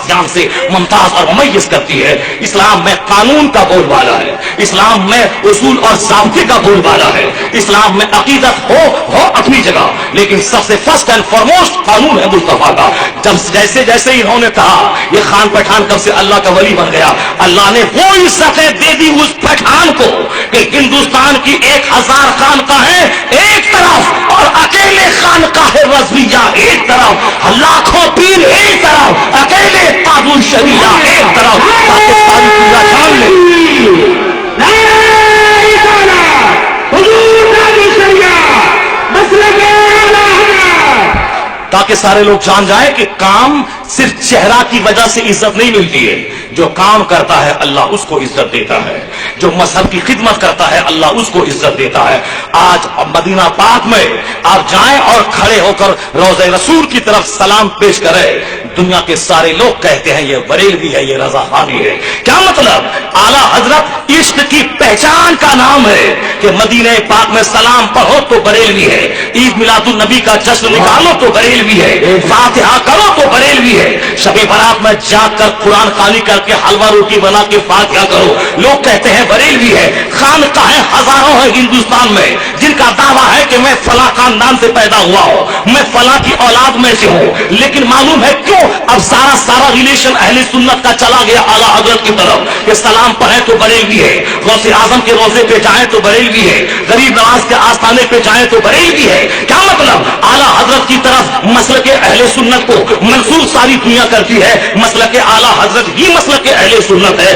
فاتحان سے ممتاز اور ممیز کرتی ہے. اسلام میں قانون کا بول بالا ہے, اسلام میں اصول اور ضابطے کا بول بالا ہے, اسلام میں عقیدت ہو اپنی جگہ, لیکن سب سے فرسٹ اینڈ فارموسٹ قانون ہے مصطفیٰ کا. جب جیسے جیسے انہوں نے کہا یہ خان پٹھان کب سے اللہ کا ولی بن گیا, اللہ نے وہ عزتیں دے دی اس پٹھان کو کہ ہندوستان کی 1000 خانقاہیں ایک طرف اور اکیلے خانقاہ رضویہ ایک طرف, لاکھوں پیر ایک طرف, اکیلے تاج الشریعہ ایک طرف, تاکہ ساری دنیا جان لے تاکہ سارے لوگ جان جائیں کہ کام صرف چہرہ کی وجہ سے عزت نہیں ملتی ہے. جو کام کرتا ہے اللہ اس کو عزت دیتا ہے, جو مذہب کی خدمت کرتا ہے اللہ اس کو عزت دیتا ہے. آج مدینہ پاک میں آپ جائیں اور کھڑے ہو کر روضہ رسول کی طرف سلام پیش کریں, دنیا کے سارے لوگ کہتے ہیں یہ بریلوی ہے, یہ رضا خانی ہے. کیا مطلب؟ اعلیٰ حضرت عشق کی پہچان کا نام ہے کہ مدینہ پاک میں سلام پڑھو تو بریلوی ہے, عید میلاد النبی کا جشن نکالو تو بریلوی ہے, فاتحہ کرو تو بریلوی ہے, شب برات میں جا کر قرآن خوانی کر کے حلوہ روٹی بنا کے فاتحہ کرو, لوگ کہتے ہیں بریلوی ہے. خانقاہیں ہزاروں ہیں ہندوستان میں جن کا دعویٰ ہے کہ میں فلاں خاندان سے پیدا ہوا ہوں, میں فلاں کی اولاد میں سے ہوں, لیکن معلوم ہے کیوں اب سارا ریلیشن اہل سنت کا چلا گیا اعلیٰ حضرت کی طرف کہ سلام پڑھیں تو بریلوی ہے, غوث اعظم کے روزے پہ جائیں تو بریلوی ہے, غریب نواز کے آستانے پہ جائیں تو بریلوی ہے. کیا مطلب؟ اعلیٰ حضرت کی طرف مسلک اہل سنت کو منسوب ساری دنیا کرتی ہے, مسلک اعلیٰ حضرت ہی مسلک اہل سنت ہے.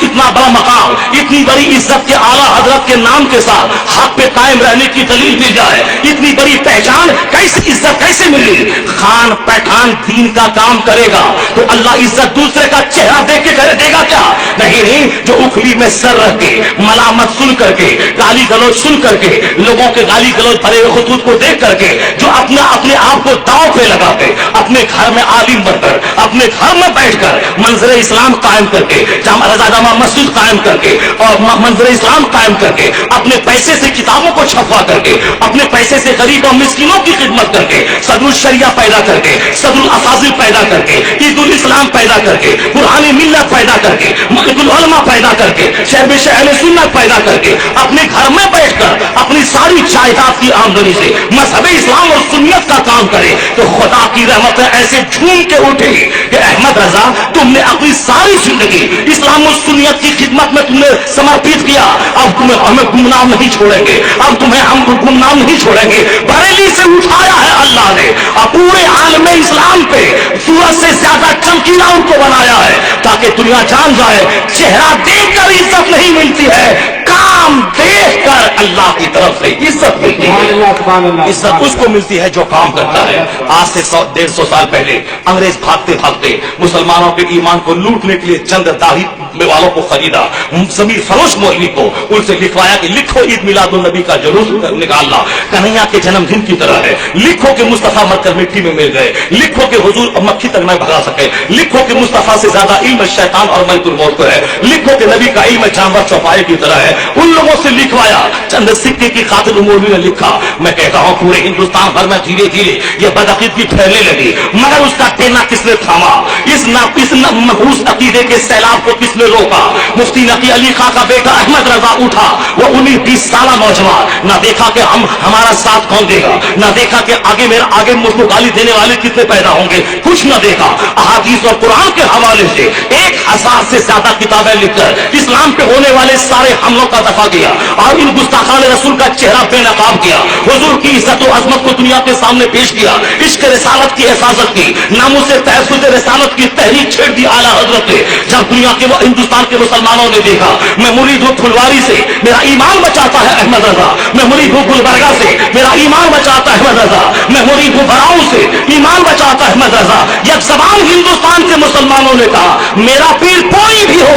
اتنا بڑا مقام, اتنی بڑی عزت کے اعلیٰ حضرت کے نام کے ساتھ حق پہ قائم رہنے کی دلیل مل جائے, اتنی بڑی پہچان کیسے, عزت کیسے ملی؟ خان پٹھان دین کا کام کرے گا تو اللہ عزت دوسرے کا چہرہ دیکھ کے دے گا کیا؟ نہیں, جو اکھلی میں سر رکھ کے ملامت سن کر کے گالی گلوچ سن کر کے لوگوں کے گالی گلوچ بھرے ہوئے خطوط کو دیکھ کر کے جو اپنے آپ کو داؤ پہ لگاتے, اپنے گھر میں عالم بن کر, اپنے گھر میں بیٹھ کر منظر اسلام قائم کر کے, رضا جامع مسجد قائم کر کے اور منظر اسلام قائم کر کے, اپنے پیسے سے کتابوں کو چھپوا کر کے, اپنے پیسے سے غریب اور مسکینوں کی خدمت کر کے, صدر الشریعہ پیدا کر کے, صدر الافاضل پیدا کر کے, عید الاسلام پیدا کر کے, قرآن ملت پیدا کر کے, ملک العلماء پیدا کر کے, شہر اہل سنت پیدا کر کے, اپنے گھر میں بیٹھ کر اپنی ساری جائیداد کی آمدنی سے مذہب اسلام اور سنت کا کام کرے تو خدا کی رحمت ایسے جھوم کے اٹھے گی کہ احمد رضا تم نے اپنی ساری زندگی اسلام اور سنت کی خدمت میں تم نے سمرپت کیا, اب تمہیں ہمیں گمنام نہیں چھوڑیں گے, اب تمہیں ہم گمنام نہیں چھوڑیں گے. بریلی سے اٹھایا ہے اللہ نے اور پورے عالم اسلام پہ سورج سے زیادہ چمکیلا ان کو بنایا ہے تاکہ دنیا جان جائے چہرہ دیکھ کر عزت نہیں ملتی ہے, کام دیکھ کر اللہ کی طرف سے عزت ملتی ہے. عزت اس کو ملتی ہے جو کام کرتا ہے. آج سے 150 سال پہلے انگریز بھاگتے بھاگتے مسلمانوں کے ایمان کو لوٹنے کے لیے چند داڑھی والوں کو خریدا, زمین فروش مولوی کو ان سے لکھوایا کہ لکھو عید میلاد النبی کا جلوس نکالنا کنہیا کے جنم دن کی طرح ہے, لکھو کہ مصطفیٰ مر کر مٹی میں مل گئے, لکھو کہ حضور مکھی تک نہ بھگا سکے, لکھو کہ مصطفیٰ سے زیادہ علم شیطان اور ملک الموت کو ہے, لکھو کہ نبی کا علم جانور چوپائے کی طرح ہے. ان لوگوں سے لکھوایا, چند سکے کی خاطر مولوی نے لکھا. میں کہتا ہوں پورے ہندوستان بھر میں دھیرے دھیرے یہ بدعقیدگی پھیلنے لگی, مگر اس کا ٹینا کس نے تھاما؟ اس محوس عقیدے کے سیلاب کو کس نے روکا؟ مفتی نقی علی خان کا بیٹا احمد رضا اٹھا, وہ 19-20 سالہ نوجوان, نہ دیکھا کہ ہمارا ساتھ کون دے گا, نہ دیکھا کہ آگے مجھ کو گالی دینے والے کتنے پیدا ہوں گے, کچھ نہ دیکھا. احادیث اور قرآن کے حوالے سے 1000 سے زیادہ کتابیں لکھ کر اسلام پہ ہونے والے سارے حملوں کا دفاع کیا اور ان گستاخان رسول کا چہرہ بے نقاب کیا, حضور کی عزت و عظمت کو دنیا کے سامنے پیش کیا, عشق رسالت کی حفاظت کی, ناموس تحفظ رسالت کی تحریک چھیڑ دی اعلیٰ حضرت نے. جب دنیا کے ہندوستان کے مسلمانوں نے دیکھا میں مرید ہوں پھلواری سے میرا ایمان بچاتا ہے احمد رضا, میں مرید ہوں گلبرگہ سے میرا ایمان بچاتا ہے احمد رضا, میں مرید ہوں براؤں سے ایمان بچاتا ہے احمد رضا, یک زبان ہندوستان کے مسلمانوں نے کہا میرا پیر کوئی بھی ہو